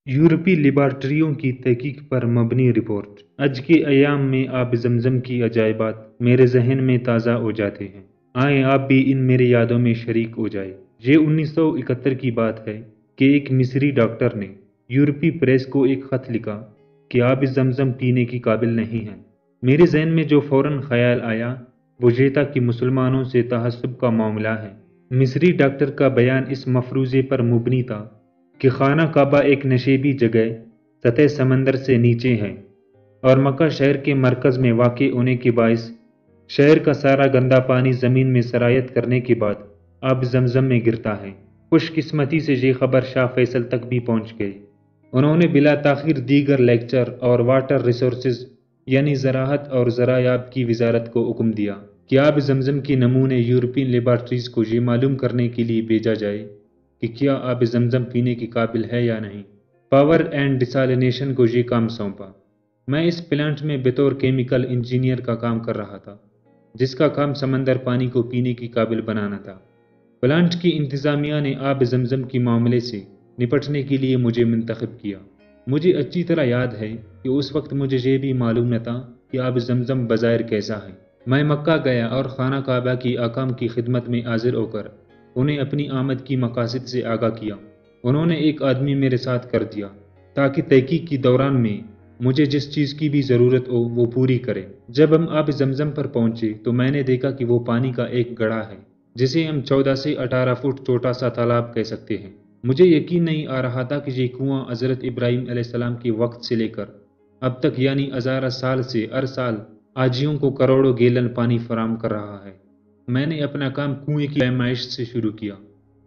یورپی لیبارٹریوں کی تحقیق پر مبنی رپورٹ۔ آج کے ایام میں آب زمزم کی عجائبات میرے ذہن میں تازہ ہو جاتے ہیں۔ آئیں آپ بھی ان میرے یادوں میں شریک ہو جائیں۔ یہ 1971 کی بات ہے کہ ایک مصری ڈاکٹر نے یورپی پریس کو ایک خط لکھا کہ آب زمزم پینے کی قابل نہیں ہے۔ میرے ذہن میں جو فوراً خیال آیا وہ یہ تھا کہ مسلمانوں سے تعصب کا معاملہ ہے۔ مصری ڈاکٹر کا بیان اس مفروضے پر مبنی تھا کہ خانہ کعبہ ایک نشیبی جگہ سطح سمندر سے نیچے ہے اور مکہ شہر کے مرکز میں واقع ہونے کے باعث شہر کا سارا گندا پانی زمین میں سرایت کرنے کے بعد آب زمزم میں گرتا ہے۔ خوش قسمتی سے یہ خبر شاہ فیصل تک بھی پہنچ گئی۔ انہوں نے بلا تاخیر دیگر لیکچر اور واٹر ریسورسز یعنی زراعت اور زرعیاب کی وزارت کو حکم دیا کہ آب زمزم کے نمونے یورپین لیبارٹریز کو یہ معلوم کرنے کے لیے بھیجا جائے کہ کیا آب زمزم پینے کے قابل ہے یا نہیں۔ پاور اینڈ ڈیسالینیشن کو یہ کام سونپا۔ میں اس پلانٹ میں بطور کیمیکل انجینئر کا کام کر رہا تھا جس کا کام سمندر پانی کو پینے کی قابل بنانا تھا۔ پلانٹ کی انتظامیہ نے آب زمزم کے معاملے سے نپٹنے کے لیے مجھے منتخب کیا۔ مجھے اچھی طرح یاد ہے کہ اس وقت مجھے یہ بھی معلوم نہ تھا کہ آب زمزم بظاہر کیسا ہے۔ میں مکہ گیا اور خانہ کعبہ کی حکام کی خدمت میں حاضر ہو کر انہیں اپنی آمد کی مقاصد سے آگاہ کیا۔ انہوں نے ایک آدمی میرے ساتھ کر دیا تاکہ تحقیق کے دوران میں مجھے جس چیز کی بھی ضرورت ہو وہ پوری کرے۔ جب ہم آب زمزم پر پہنچے تو میں نے دیکھا کہ وہ پانی کا ایک گڑھا ہے جسے ہم 14 سے 18 فٹ چھوٹا سا تالاب کہہ سکتے ہیں۔ مجھے یقین نہیں آ رہا تھا کہ یہ کنواں حضرت ابراہیم علیہ السلام کے وقت سے لے کر اب تک یعنی ہزارہ سال سے ہر سال حاجیوں کو کروڑوں گیلن پانی فراہم کر رہا ہے۔ میں نے اپنا کام کنویں کی پیمائش سے شروع کیا۔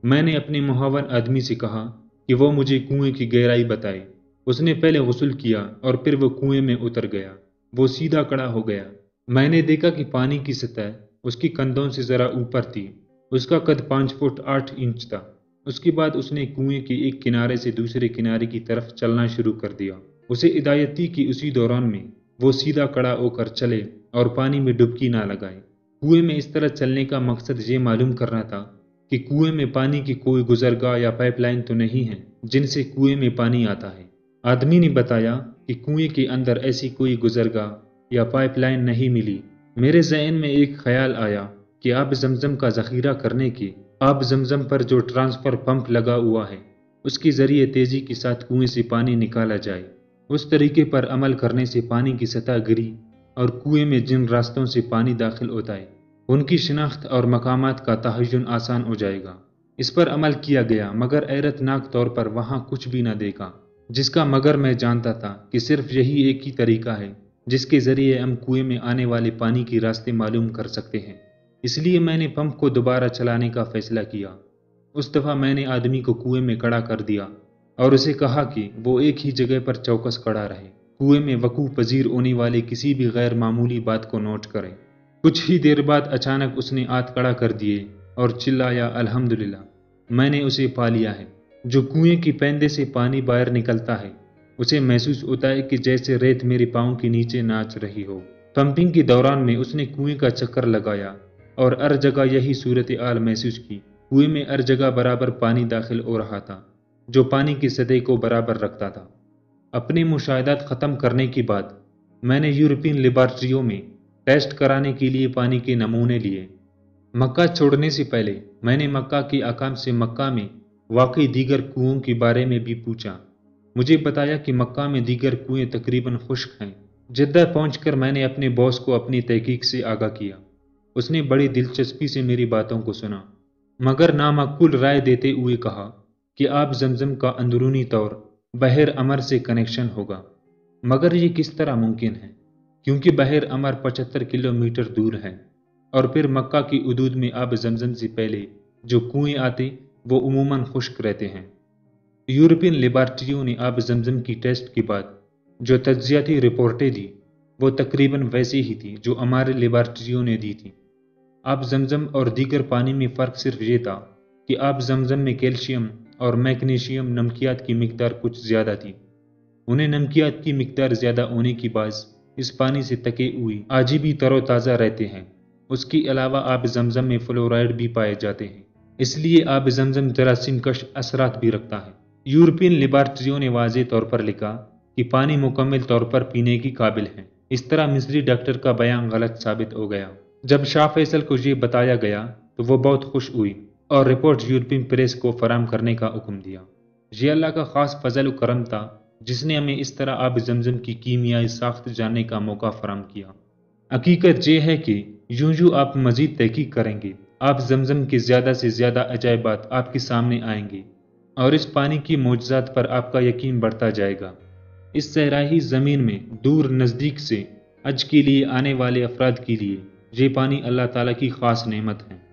میں نے اپنے معاون آدمی سے کہا کہ وہ مجھے کنویں کی گہرائی بتائے۔ اس نے پہلے غسل کیا اور پھر وہ کنویں میں اتر گیا۔ وہ سیدھا کھڑا ہو گیا۔ میں نے دیکھا کہ پانی کی سطح اس کی کندھوں سے ذرا اوپر تھی۔ اس کا قد 5 فٹ 8 انچ تھا۔ اس کے بعد اس نے کنویں کے ایک کنارے سے دوسرے کنارے کی طرف چلنا شروع کر دیا۔ اسے ہدایت تھی کہ اسی دوران میں وہ سیدھا کھڑا ہو کر چلے اور پانی میں ڈبکی نہ لگائے۔ کنویں میں اس طرح چلنے کا مقصد یہ معلوم کرنا تھا کہ کنویں میں پانی کی کوئی گزرگاہ یا پائپ لائن تو نہیں ہے جن سے کنویں میں پانی آتا ہے۔ آدمی نے بتایا کہ کنویں کے اندر ایسی کوئی گزرگاہ یا پائپ لائن نہیں ملی۔ میرے ذہن میں ایک خیال آیا کہ آب زمزم کا ذخیرہ کرنے کے آب زمزم پر جو ٹرانسفر پمپ لگا ہوا ہے اس کے ذریعے تیزی کے ساتھ کنویں سے پانی نکالا جائے۔ اس طریقے پر عمل کرنے سے پانی کی سطح گری اور کنویں میں جن راستوں سے پانی داخل ہوتا ہے ان کی شناخت اور مقامات کا تعین آسان ہو جائے گا۔ اس پر عمل کیا گیا مگر حیرت ناک طور پر وہاں کچھ بھی نہ دیکھا جس کا مگر میں جانتا تھا کہ صرف یہی ایک ہی طریقہ ہے جس کے ذریعے ہم کنویں میں آنے والے پانی کے راستے معلوم کر سکتے ہیں۔ اس لیے میں نے پمپ کو دوبارہ چلانے کا فیصلہ کیا۔ اس دفعہ میں نے آدمی کو کنویں میں کھڑا کر دیا اور اسے کہا کہ وہ ایک ہی جگہ پر چوکس کھڑا رہے، کنویں میں وقوع پذیر ہونے والے کسی بھی غیر معمولی بات کو نوٹ کرے۔ کچھ ہی دیر بعد اچانک اس نے ہاتھ کھڑا کر دیے اور چلایا، الحمدللہ، میں نے اسے پا لیا ہے۔ جو کنویں کی پیندے سے پانی باہر نکلتا ہے اسے محسوس ہوتا ہے کہ جیسے ریت میرے پاؤں کے نیچے ناچ رہی ہو۔ پمپنگ کے دوران میں اس نے کنویں کا چکر لگایا اور ہر جگہ یہی صورتحال محسوس کی۔ کنویں میں ہر جگہ برابر پانی داخل ہو رہا تھا جو پانی کی سطح کو برابر رکھتا تھا۔ اپنے مشاہدات ختم کرنے کے بعد میں نے یورپین لیبارٹریوں میں ٹیسٹ کرانے کے لیے پانی کے نمونے لیے۔ مکہ چھوڑنے سے پہلے میں نے مکہ کے حکام سے مکہ میں واقع دیگر کنوؤں کے بارے میں بھی پوچھا۔ مجھے بتایا کہ مکہ میں دیگر کنویں تقریباً خشک ہیں۔ جدہ پہنچ کر میں نے اپنے باس کو اپنی تحقیق سے آگاہ کیا۔ اس نے بڑی دلچسپی سے میری باتوں کو سنا مگر نامعقول رائے دیتے ہوئے کہا کہ آب زمزم کا اندرونی طور بحر احمر سے کنیکشن ہوگا۔ مگر یہ کس طرح ممکن ہے کیونکہ بحر احمر 75 کلومیٹر دور ہے اور پھر مکہ کی حدود میں آب زمزم سے پہلے جو کنویں آتے وہ عموماً خشک رہتے ہیں۔ یورپین لیبارٹریوں نے آب زمزم کی ٹیسٹ کے بعد جو تجزیاتی رپورٹیں دی وہ تقریباً ویسی ہی تھی جو ہمارے لیبارٹریوں نے دی تھی۔ آب زمزم اور دیگر پانی میں فرق صرف یہ تھا کہ آب زمزم میں کیلشیم اور میگنیشیم نمکیات کی مقدار کچھ زیادہ تھی۔ انہیں نمکیات کی مقدار زیادہ ہونے کی باعث اس پانی سے تکے ہوئے آج بھی تر و تازہ رہتے ہیں۔ اس کے علاوہ آب زمزم میں فلورائڈ بھی پائے جاتے ہیں، اس لیے آب زمزم جراثیم کش اثرات بھی رکھتا ہے۔ یورپین لیبارٹریوں نے واضح طور پر لکھا کہ پانی مکمل طور پر پینے کی قابل ہے۔ اس طرح مصری ڈاکٹر کا بیان غلط ثابت ہو گیا۔ جب شاہ فیصل کو یہ بتایا گیا تو وہ بہت خوش ہوئی اور رپورٹ یورپین پریس کو فراہم کرنے کا حکم دیا۔ یہ اللہ کا خاص فضل و کرم تھا جس نے ہمیں اس طرح آب زمزم کی کیمیائی ساخت جاننے کا موقع فراہم کیا۔ حقیقت یہ ہے کہ یوں آپ مزید تحقیق کریں گے، آب زمزم کے زیادہ سے زیادہ عجائبات آپ کے سامنے آئیں گے اور اس پانی کی معجزات پر آپ کا یقین بڑھتا جائے گا۔ اس صحرائی زمین میں دور نزدیک سے حج کے لیے آنے والے افراد کے لیے یہ پانی اللہ تعالیٰ کی خاص نعمت ہے۔